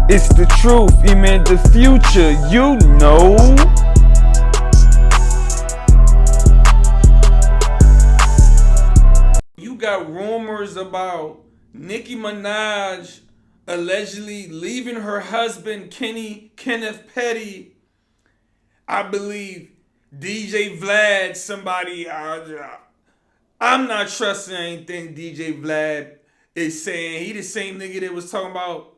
It's the truth, man, the future, you know. You got rumors about Nicki Minaj allegedly leaving her husband, Kenneth Petty. I believe DJ Vlad, somebody, I'm not trusting anything DJ Vlad is saying. He the same nigga that was talking about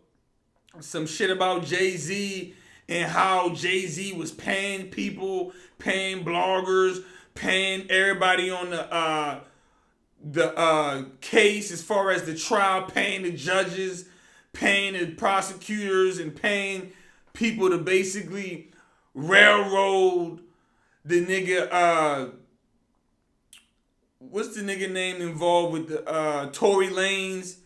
some shit about Jay-Z and how Jay-Z was paying people, paying bloggers, paying everybody on the case as far as the trial, paying the judges, paying the prosecutors, and paying people to basically railroad the nigga, what's the nigga name involved with the Tory Lanez,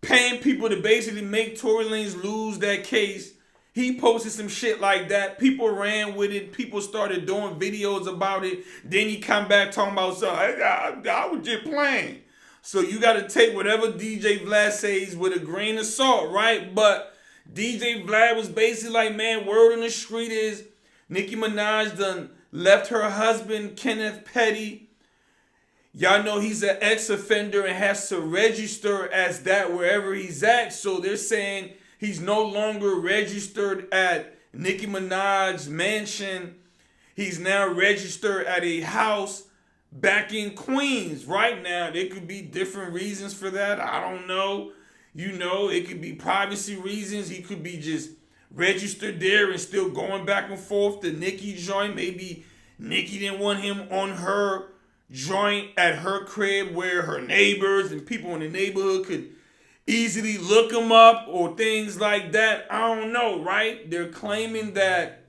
paying people to basically make Tory Lanez lose that case. He posted some shit like that. People ran with it. People started doing videos about it. Then he come back talking about something. I was just playing. So you got to take whatever DJ Vlad says with a grain of salt, right? But DJ Vlad was basically like, man, word on the street is Nicki Minaj done left her husband, Kenneth Petty. Y'all know he's an ex-offender and has to register as that wherever he's at. So they're saying he's no longer registered at Nicki Minaj's mansion. He's now registered at a house back in Queens. Right now, there could be different reasons for that. I don't know. You know, it could be privacy reasons. He could be just registered there and still going back and forth to Nicki joint. Maybe Nicki didn't want him on her joint at her crib where her neighbors and people in the neighborhood could easily look him up or things like that. I don't know, right? They're claiming that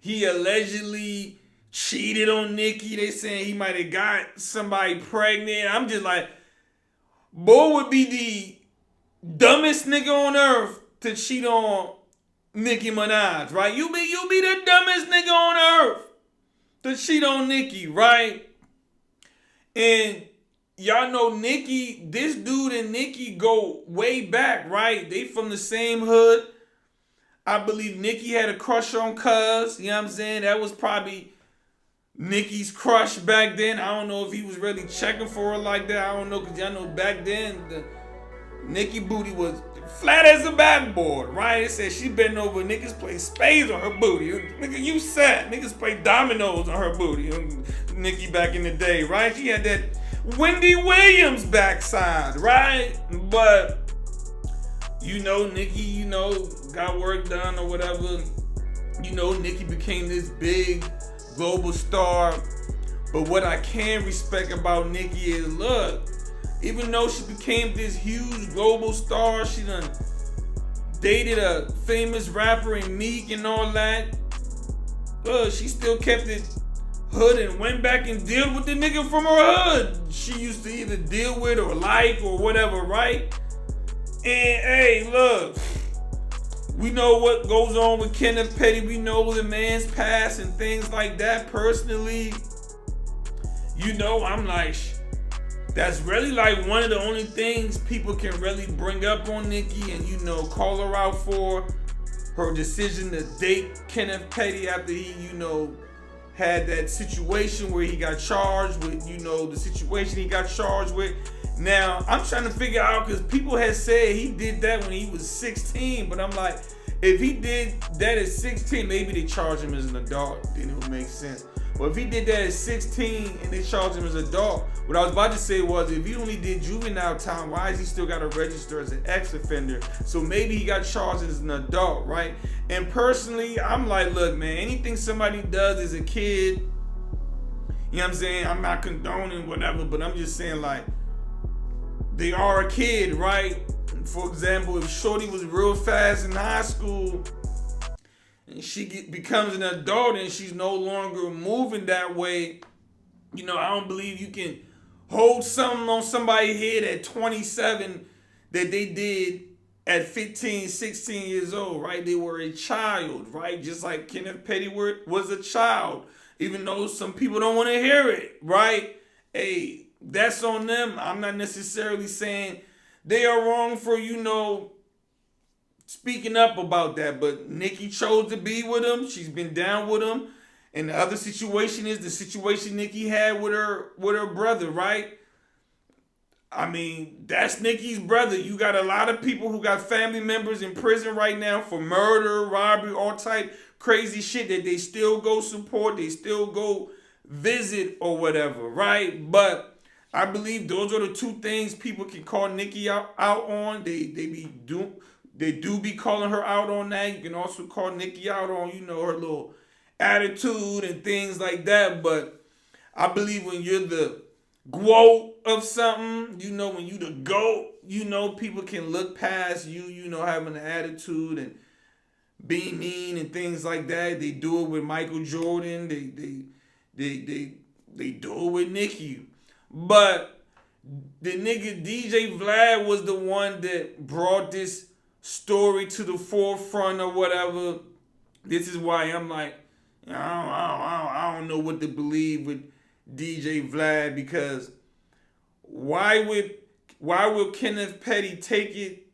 he allegedly cheated on Nicki. They saying he might have got somebody pregnant. I'm just like, boy would be the dumbest nigga on earth to cheat on Nicki Minaj, right? You be the dumbest nigga on earth to cheat on Nicki, right? And y'all know Nicki, this dude and Nicki go way back, right? They from the same hood. I believe Nicki had a crush on Cuz, you know what I'm saying? That was probably Nicki's crush back then. I don't know if he was really checking for her like that. I don't know, because y'all know back then, the Nicki booty was flat as a backboard, right? It said she bent over, niggas play spades on her booty. Nigga, you sad. Niggas play dominoes on her booty. Nicki back in the day, right? She had that Wendy Williams backside, right? But, you know, Nicki, you know, got work done or whatever. You know, Nicki became this big global star. But what I can respect about Nicki is, look, even though she became this huge global star, she done dated a famous rapper in Meek and all that. She still kept it hood and went back and dealt with the nigga from her hood she used to either deal with or like or whatever, right? And hey, look, we know what goes on with Kenneth Petty. We know the man's past and things like that. Personally, you know, I'm like, that's really like one of the only things people can really bring up on Nicki and, you know, call her out for her decision to date Kenneth Petty after he, you know, had that situation where he got charged with, you know, the situation he got charged with. Now, I'm trying to figure out, because people had said he did that when he was 16, but I'm like, if he did that at 16, maybe they charge him as an adult, then it would make sense. But if he did that at 16 and they charged him as an adult, what I was about to say was, if he only did juvenile time, why is he still got to register as an ex-offender? So maybe he got charged as an adult, right? And personally, I'm like, look, man, anything somebody does as a kid, you know what I'm saying? I'm not condoning whatever, but I'm just saying, like, they are a kid, right? For example, if Shorty was real fast in high school and she becomes an adult and she's no longer moving that way, you know, I don't believe you can hold something on somebody's head at 27 that they did at 15, 16 years old, right? They were a child, right? Just like Kenneth Petty was a child, even though some people don't want to hear it, right? Hey, that's on them. I'm not necessarily saying they are wrong for, you know, speaking up about that. But Nicki chose to be with him. She's been down with him. And the other situation is the situation Nicki had with her brother, right? I mean, that's Nicki's brother. You got a lot of people who got family members in prison right now for murder, robbery, all type crazy shit that they still go support, they still go visit or whatever, right? But I believe those are the two things people can call Nicki out on. They do be calling her out on that. You can also call Nicki out on, her little attitude and things like that. But I believe when you're the GOAT of something, when you the GOAT, people can look past you, having an attitude and being mean and things like that. They do it with Michael Jordan. They do it with Nicki. But the nigga DJ Vlad was the one that brought this story to the forefront or whatever. This is why I'm like, I don't know what to believe with DJ Vlad, because why would Kenneth Petty take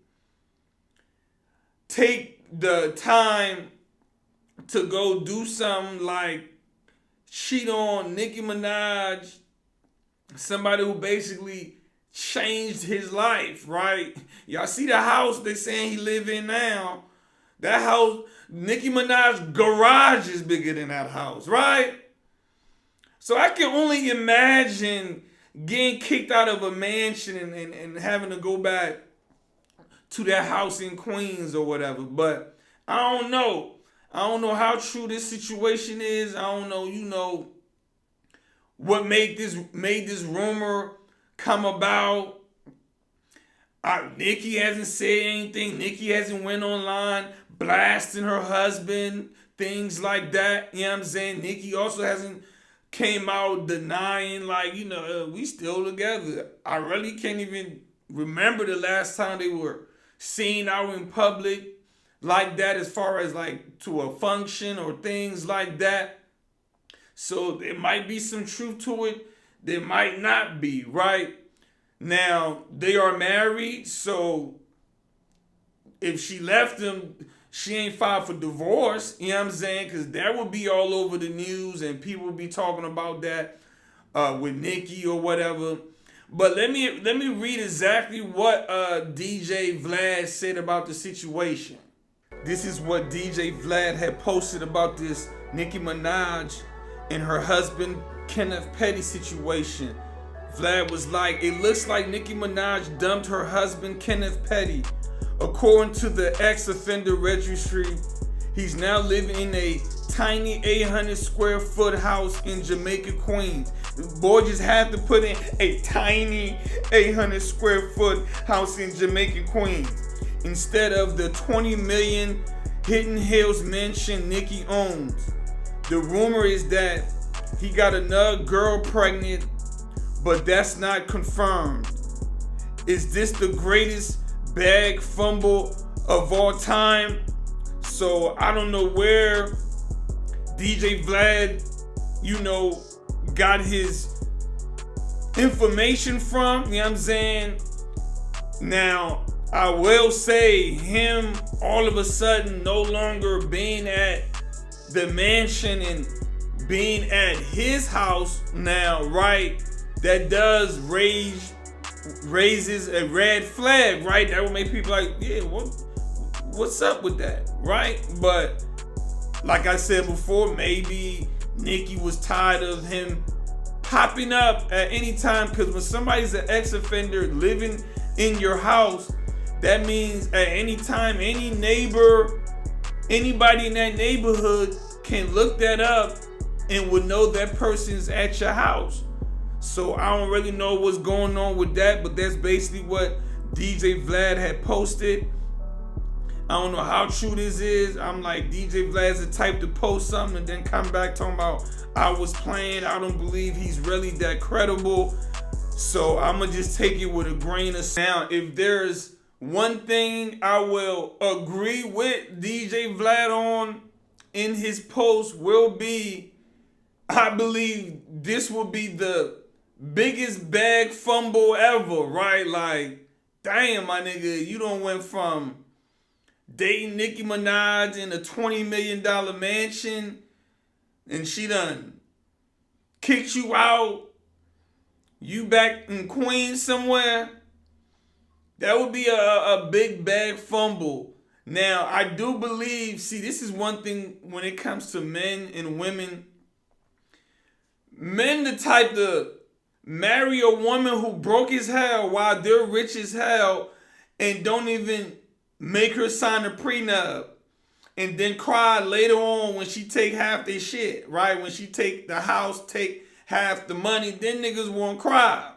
the time to go do something like cheat on Nicki Minaj, somebody who basically changed his life, right? Y'all see the house they saying he live in now? That house, Nicki Minaj's garage is bigger than that house, right? So I can only imagine getting kicked out of a mansion and having to go back to that house in Queens or whatever. But I don't know. I don't know how true this situation is. I don't know, what made this rumor come about. Nicki hasn't said anything. Nicki hasn't went online blasting her husband, things like that. You know what I'm saying? Nicki also hasn't came out denying, like, we still together. I really can't even remember the last time they were seen out in public like that, as far as like to a function or things like that. So there might be some truth to it. There might not be, right? Now, they are married, so if she left him, she ain't filed for divorce, you know what I'm saying? Because that would be all over the news and people would be talking about that with Nicki or whatever. But let me read exactly what DJ Vlad said about the situation. This is what DJ Vlad had posted about this Nicki Minaj and her husband Kenneth Petty situation. Vlad was like, it looks like Nicki Minaj dumped her husband Kenneth Petty. According to the ex-offender registry, he's now living in a tiny 800 square foot house in Jamaica, Queens. The boy just had to put in a tiny 800 square foot house in Jamaica, Queens, instead of the 20 million Hidden Hills mansion Nicki owns. The rumor is that he got another girl pregnant, but that's not confirmed. Is this the greatest bag fumble of all time? So I don't know where DJ Vlad, got his information from, you know what I'm saying? Now, I will say him all of a sudden no longer being at the mansion and being at his house now, right? That does raises a red flag, right? That would make people like, yeah, what's up with that, right? But like I said before, maybe Nicki was tired of him popping up at any time, because when somebody's an ex-offender living in your house, that means at any time, any neighbor, anybody in that neighborhood can look that up and would know that person's at your house. So I don't really know what's going on with that, but that's basically what DJ Vlad had posted. I don't know how true this is. I'm like, DJ Vlad's the type to post something and then come back talking about I was playing. I don't believe he's really that credible. So I'm going to just take it with a grain of salt. If there's one thing I will agree with DJ Vlad on in his post will be, I believe this will be the biggest bag fumble ever, right? Like, damn, my nigga, you done went from dating Nicki Minaj in a $20 million mansion, and she done kicked you out, you back in Queens somewhere, that would be a big bag fumble. Now, I do believe, see, this is one thing when it comes to men and women. Men the type to marry a woman who broke as hell while they're rich as hell and don't even make her sign a prenup, and then cry later on when she take half their shit, right? When she take the house, take half the money, then niggas won't cry.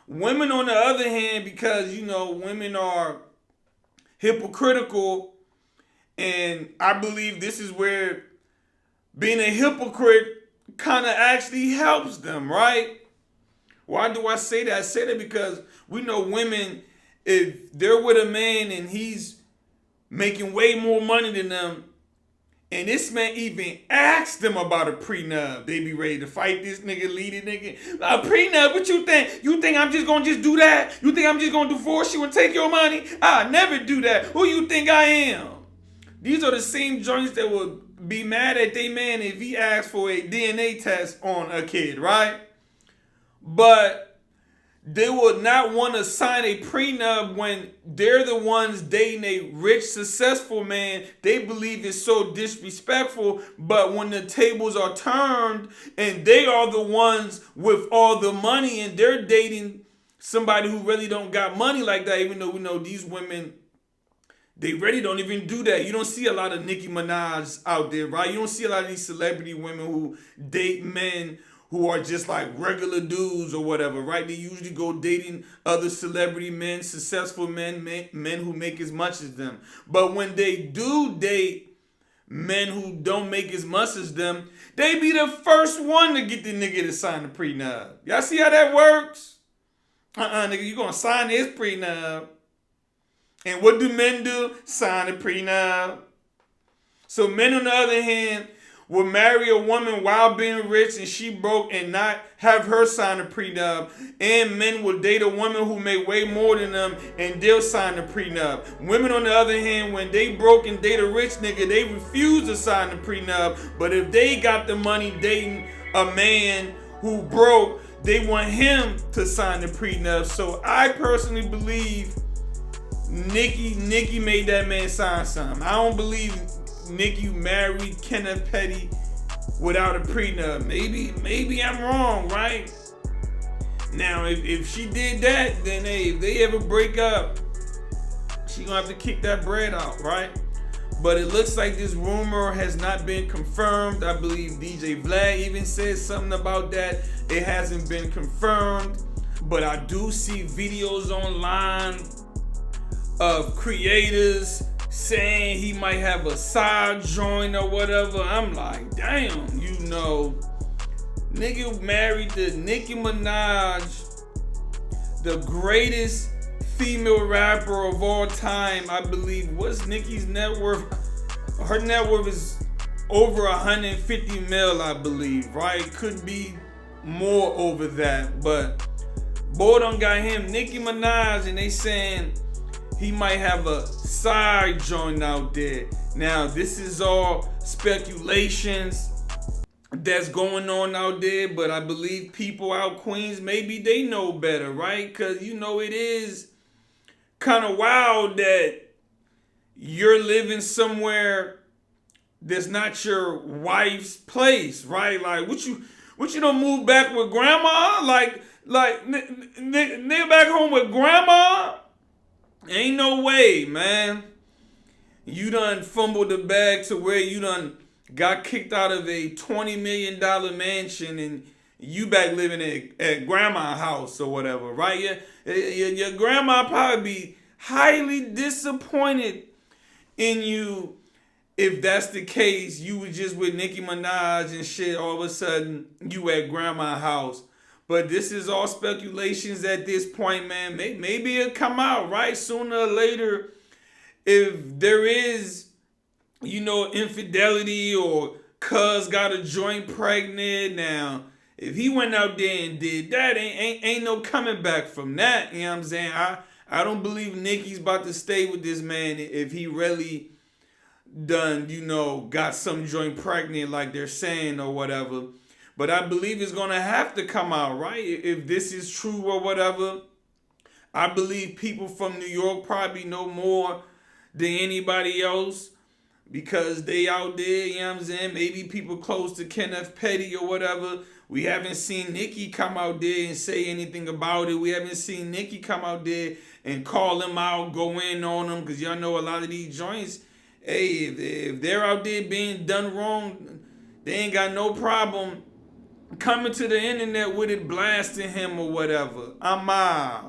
Women, on the other hand, because, you know, women are hypocritical, and I believe this is where being a hypocrite kind of actually helps them, right? Why do I say that? I say that because we know women, if they're with a man and he's making way more money than them, and this man even asks them about a prenup, they be ready to fight this nigga, lead it nigga. A prenup, what you think? You think I'm just gonna do that? You think I'm just gonna divorce you and take your money? I'll never do that. Who you think I am? These are the same joints that would be mad at they man if he asks for a DNA test on a kid, right? But they would not want to sign a prenup when they're the ones dating a rich, successful man. They believe it's so disrespectful. But when the tables are turned and they are the ones with all the money and they're dating somebody who really don't got money like that, even though we know these women, they really don't even do that. You don't see a lot of Nicki Minaj out there, right? You don't see a lot of these celebrity women who date men who are just like regular dudes or whatever, right? They usually go dating other celebrity men, successful men who make as much as them. But when they do date men who don't make as much as them, they be the first one to get the nigga to sign the prenup. Y'all see how that works? Nigga, you gonna sign this prenup. And what do men do? Sign a prenup. So men, on the other hand, will marry a woman while being rich and she broke and not have her sign a prenup. And men will date a woman who make way more than them and they'll sign a prenup. Women, on the other hand, when they broke and date a rich nigga, they refuse to sign the prenup. But if they got the money dating a man who broke, they want him to sign the prenup. So I personally believe Nicki made that man sign something. I don't believe Nicki married Kenneth Petty without a prenup. Maybe I'm wrong, right? Now, if she did that, then hey, if they ever break up, she gonna have to kick that bread out, right? But it looks like this rumor has not been confirmed. I believe DJ Vlad even said something about that. It hasn't been confirmed, but I do see videos online of creators saying he might have a side joint or whatever. I'm like, damn, you know, nigga married to Nicki Minaj, the greatest female rapper of all time, I believe. What's Nicki's net worth? Her net worth is over 150 mil, I believe, right? Could be more over that, but boy done got him Nicki Minaj, and they saying he might have a side joint out there. Now, this is all speculations that's going on out there, but I believe people out Queens, maybe they know better, right? Because, you know, it is kind of wild that you're living somewhere that's not your wife's place, right? Like, what you don't move back with grandma? Like nigga back home with grandma? Ain't no way, man. You done fumbled the bag to where you done got kicked out of a $20 million mansion and you back living at grandma's house or whatever, right? Your grandma probably be highly disappointed in you if that's the case. You was just with Nicki Minaj and shit, all of a sudden you at grandma's house. But this is all speculations at this point, man. Maybe it'll come out, right? Sooner or later, if there is, you know, infidelity or cuz got a joint pregnant. Now, if he went out there and did that, ain't no coming back from that. You know what I'm saying? I don't believe Nicki's about to stay with this man if he really done, got some joint pregnant like they're saying or whatever. But I believe it's gonna have to come out, right? If this is true or whatever. I believe people from New York probably know more than anybody else because they out there, you know what I'm saying? Maybe people close to Kenneth Petty or whatever. We haven't seen Nicki come out there and say anything about it. We haven't seen Nicki come out there and call him out, go in on him, because y'all know a lot of these joints, hey, if they're out there being done wrong, they ain't got no problem coming to the internet with it, blasting him or whatever. I'm out.